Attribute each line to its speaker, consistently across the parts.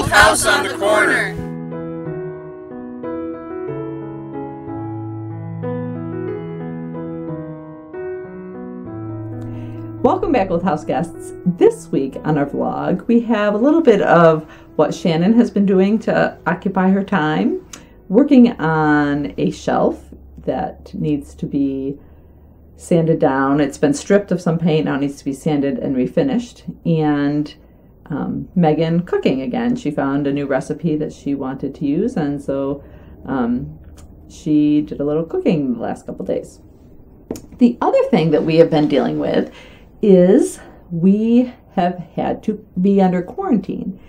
Speaker 1: house on the corner.
Speaker 2: Welcome back, Old House guests. This week on our vlog, we have a little bit of what Shannon has been doing to occupy her time, working on a shelf that needs to be sanded down. It's been stripped of some paint, now it needs to be sanded and refinished. And Meagan cooking again. She found a new recipe that she wanted to use, and so she did a little cooking the last couple days. The other thing that we have been dealing with is we have had to be under quarantine.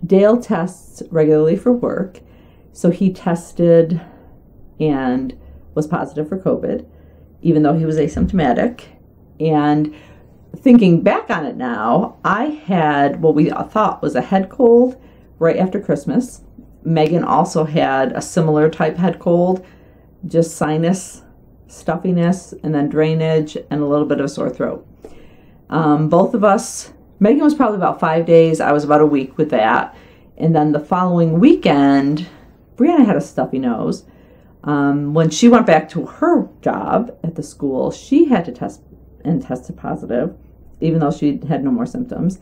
Speaker 2: Dale tests regularly for work, so he tested and was positive for COVID, even though he was asymptomatic. And thinking back on it now, I had what we thought was a head cold right after Christmas. Meagan also had a similar type head cold, just sinus stuffiness and then drainage and a little bit of a sore throat. Both of us, Meagan was probably about 5 days. I was about a week with that. And then the following weekend, Breanna had a stuffy nose. When she went back to her job at the school, she had to test and tested positive, even though she had no more symptoms.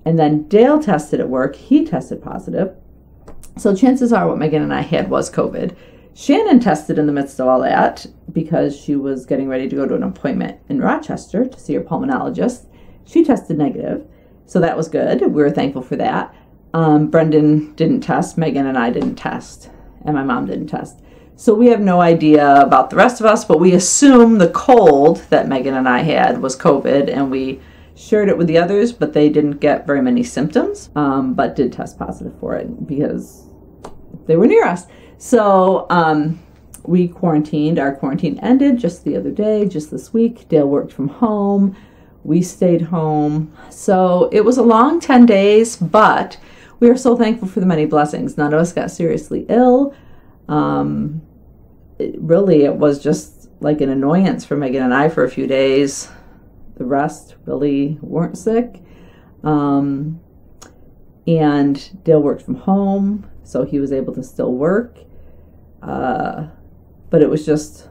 Speaker 2: And then Dale tested at work. He tested positive. So chances are what Meagan and I had was COVID. Shannon tested in the midst of all that because she was getting ready to go to an appointment in Rochester to see her pulmonologist. She tested negative, so that was good. We were thankful for that. Brendan didn't test, Meagan and I didn't test, and my mom didn't test. So we have no idea about the rest of us, but we assume the cold that Meagan and I had was COVID, and we shared it with the others, but they didn't get very many symptoms, but did test positive for it because they were near us. So we quarantined. Our quarantine ended just the other day, just this week. Dale worked from home. We stayed home. So it was a long 10 days, but we are so thankful for the many blessings. None of us got seriously ill. It was just like an annoyance for Meagan and I for a few days. The rest really weren't sick. And Dale worked from home, so he was able to still work. But it was just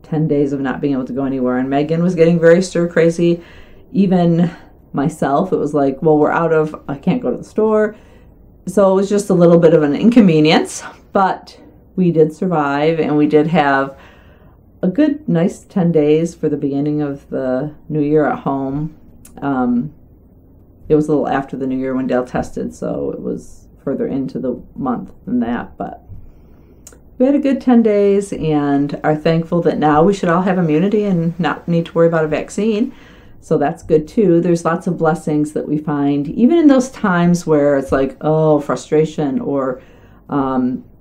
Speaker 2: 10 days of not being able to go anywhere. And Meagan was getting very stir crazy. Even myself, it was like, well, I can't go to the store. So it was just a little bit of an inconvenience, but we did survive, and we did have a good, nice 10 days for the beginning of the new year at home. It was a little after the new year when Dale tested, so it was further into the month than that, but we had a good 10 days and are thankful that now we should all have immunity and not need to worry about a vaccine. So that's good too. There's lots of blessings that we find, even in those times where it's like, oh, frustration or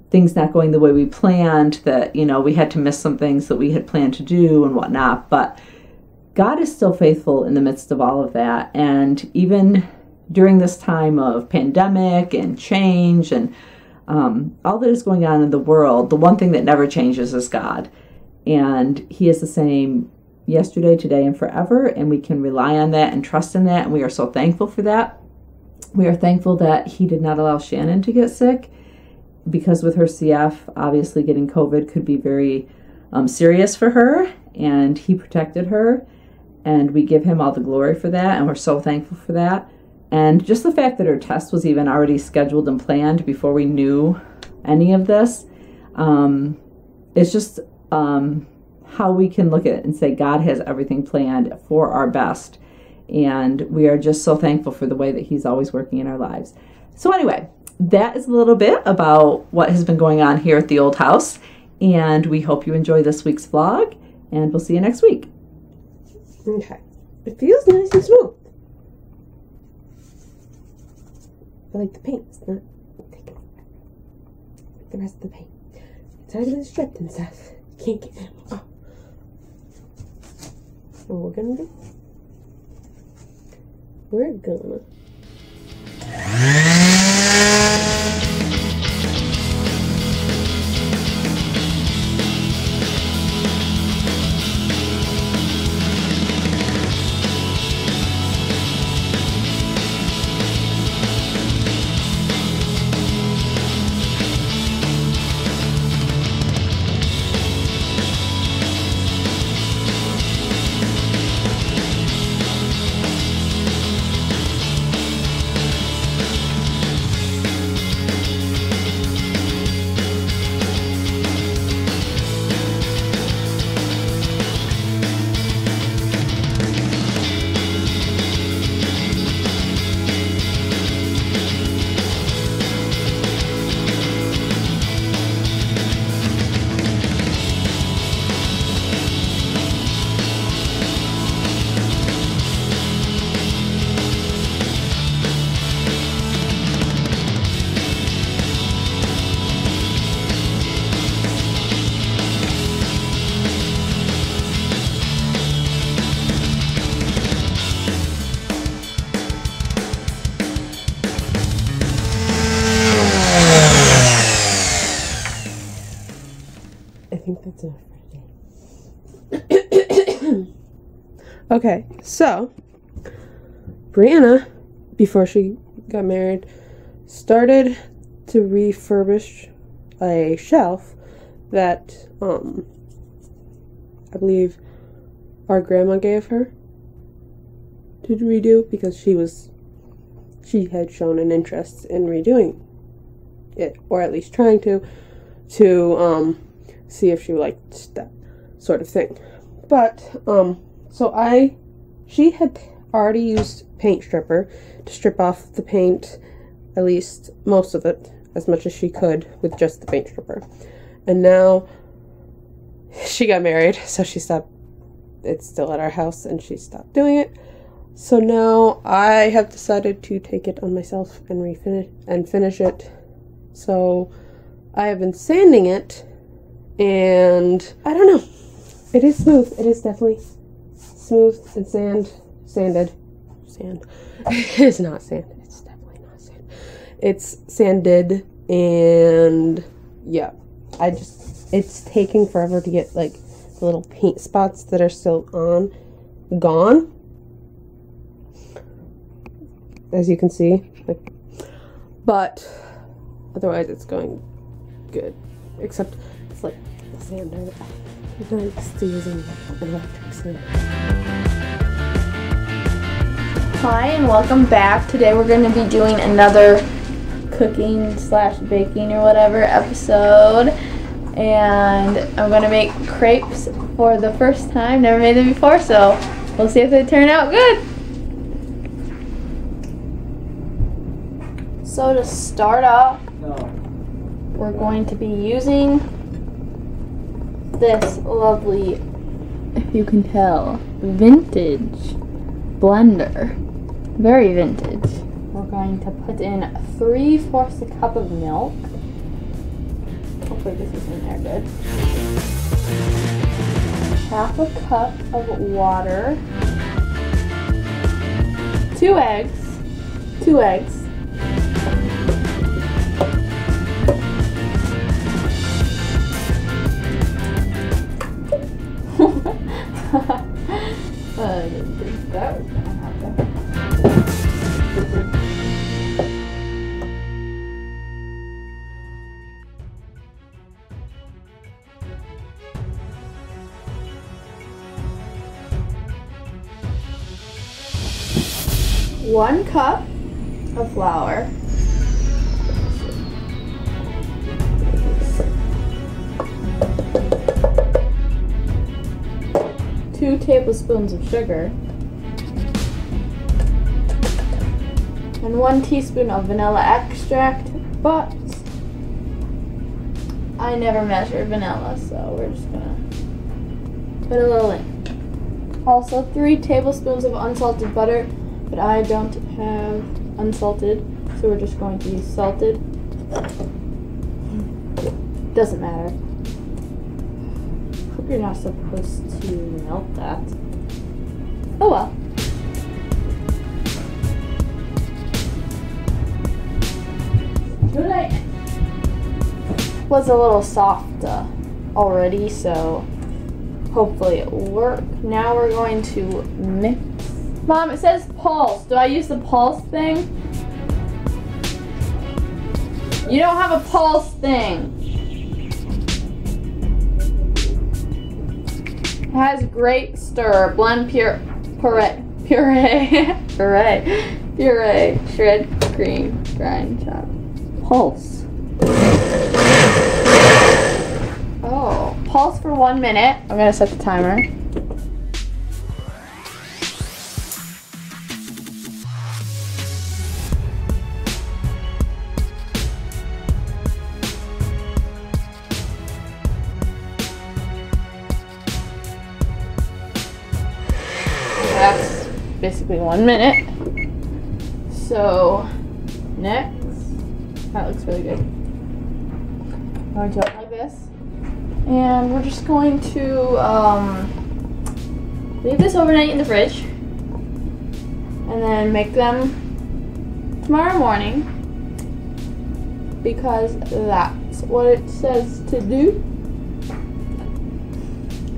Speaker 2: things not going the way we planned, that, we had to miss some things that we had planned to do and whatnot. But God is still faithful in the midst of all of that. And even during this time of pandemic and change and all that is going on in the world, the one thing that never changes is God. And He is the same yesterday, today, and forever. And we can rely on that and trust in that. And we are so thankful for that. We are thankful that He did not allow Shannon to get sick, because with her CF, obviously getting COVID could be very serious for her. And He protected her. And we give Him all the glory for that. And we're so thankful for that. And just the fact that her test was even already scheduled and planned before we knew any of this, it's just how we can look at it and say God has everything planned for our best. And we are just so thankful for the way that He's always working in our lives. So anyway, that is a little bit about what has been going on here at the old house. And we hope you enjoy this week's vlog. And we'll see you next week.
Speaker 3: Okay. It feels nice and smooth. I like the paint. It's not taking the rest of the paint. It's already been stripped and stuff. You can't get it. Oh. What we're gonna do? We're gonna I think that's enough for today. Okay, so Breanna, before she got married, started to refurbish a shelf that I believe our grandma gave her to redo because she had shown an interest in redoing it, or at least trying to see if she liked that sort of thing. But she had already used paint stripper to strip off the paint, at least most of it, as much as she could with just the paint stripper. And now she got married, so she stopped. It's still at our house and she stopped doing it. So now I have decided to take it on myself and finish it. So I have been sanding it, and I don't know. It is smooth. It is definitely smooth and sanded. Sand. It is not sand. It's definitely not sand. It's sanded, and yeah, it's taking forever to get like the little paint spots that are still on gone. As you can see, but otherwise it's going good. Except it's like the sander. I'm not used to using an electric sander.
Speaker 1: Hi and welcome back. Today we're going to be doing another cooking / baking or whatever episode, and I'm going to make crepes for the first time. Never made them before, so we'll see if they turn out good. So to start off, we're going to be using this lovely, if you can tell, vintage blender. Very vintage. We're going to put in 3/4 a cup of milk. Hopefully this is in there good. 1/2 cup of water. 2 eggs. 2 eggs. I didn't think that was gonna happen. One cup of flour. 2 tablespoons of sugar, and 1 teaspoon of vanilla extract, but I never measured vanilla, so we're just gonna put a little in. Also 3 tablespoons of unsalted butter, but I don't have unsalted, so we're just going to use salted. Doesn't matter. You're not supposed to melt that. Oh well. Was a little soft already, so hopefully it will work. Now we're going to mix. Mom, it says pulse. Do I use the pulse thing? You don't have a pulse thing. Has great stir, blend puree, shred, cream, grind, chop. Pulse. Oh, pulse for 1 minute. I'm gonna set the timer. That's basically 1 minute. So next, that looks really good. I'm going to apply this, and we're just going to leave this overnight in the fridge, and then make them tomorrow morning because that's what it says to do.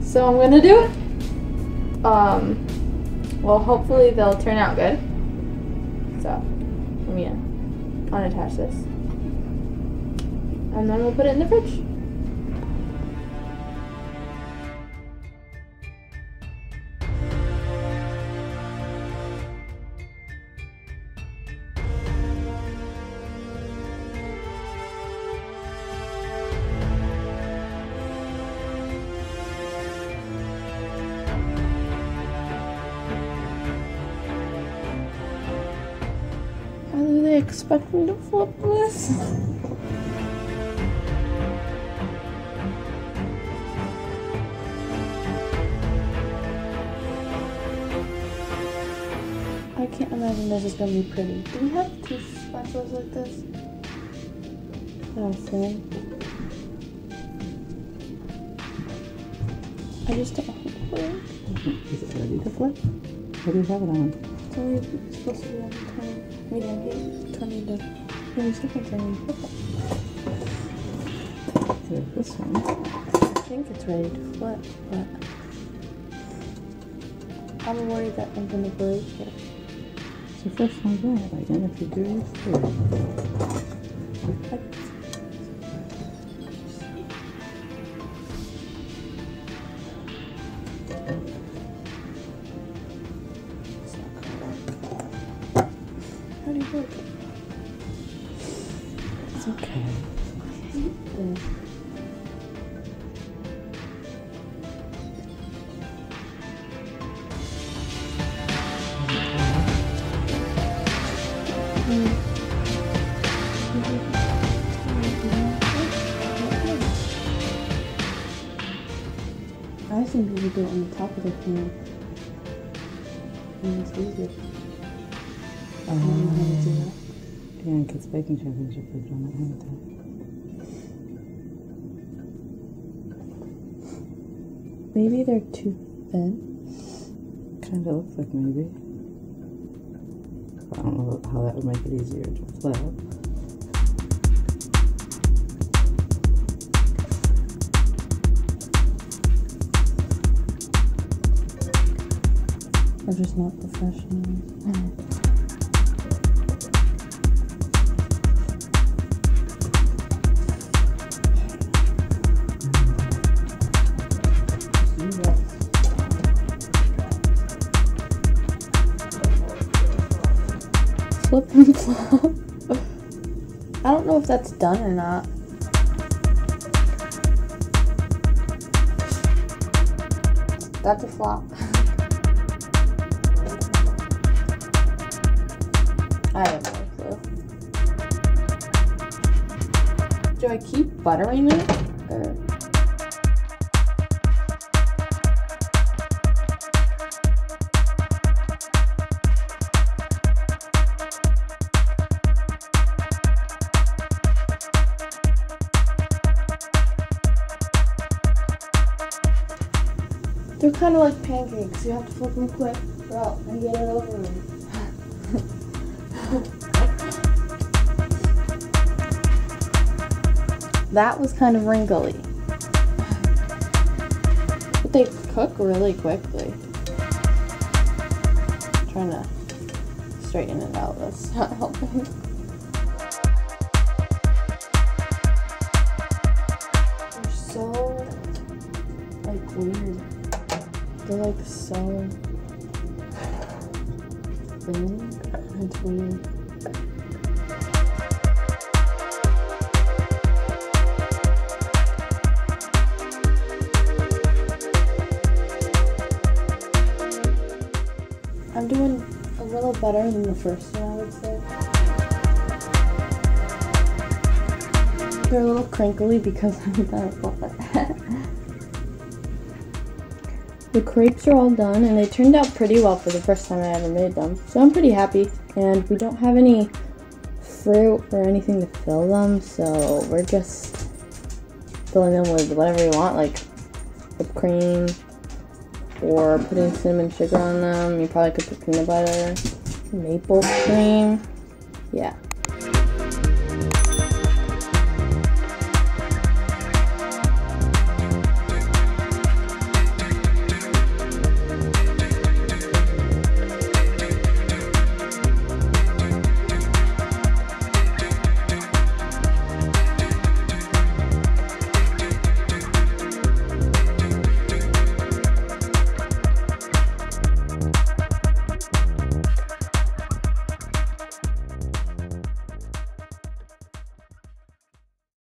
Speaker 1: So I'm gonna do it. Well, hopefully they'll turn out good. So I'm gonna unattach this, and then we'll put it in the fridge. How do they expect me to flip this? I can't imagine this is gonna be pretty. Do we have two spatulas like this? Oh, thin. I just don't know.
Speaker 2: Is it ready to flip? What do you have it on?
Speaker 1: It's only supposed to be on 20, medium heat, 20 to 20 seconds, and flip it.
Speaker 2: Here's this one.
Speaker 1: I think it's ready to flip, but I'm worried that I'm gonna break it.
Speaker 2: It's your first one doing it, Meagan. If you do, it's good.
Speaker 1: How do you break it?
Speaker 2: It's okay.
Speaker 1: I hate this. I've seen people do it on the top of the pan. And it's easier. I don't know how to do that.
Speaker 2: Yeah, and kids baking champions, you put it on that hand too.
Speaker 1: Maybe they're too thin.
Speaker 2: Kind of looks like maybe. I don't know how that would make it easier to flip.
Speaker 1: We're just not professional. Flip and flop. I don't know if that's done or not. That's a flop. I have no clue. Do I keep buttering it? Or? They're kind of like pancakes. You have to flip them quick and get it over with. That was kind of wrinkly. But they cook really quickly. I'm trying to straighten it out. That's not helping. They're so like weird. They're like so thin. It's weird. I'm doing a little better than the first one, I would say. They're a little crinkly because I've done it like that. The crepes are all done and they turned out pretty well for the first time I ever made them. So I'm pretty happy, and we don't have any fruit or anything to fill them, so we're just filling them with whatever you want, like whipped cream or putting cinnamon sugar on them. You probably could put peanut butter, maple cream. Yeah.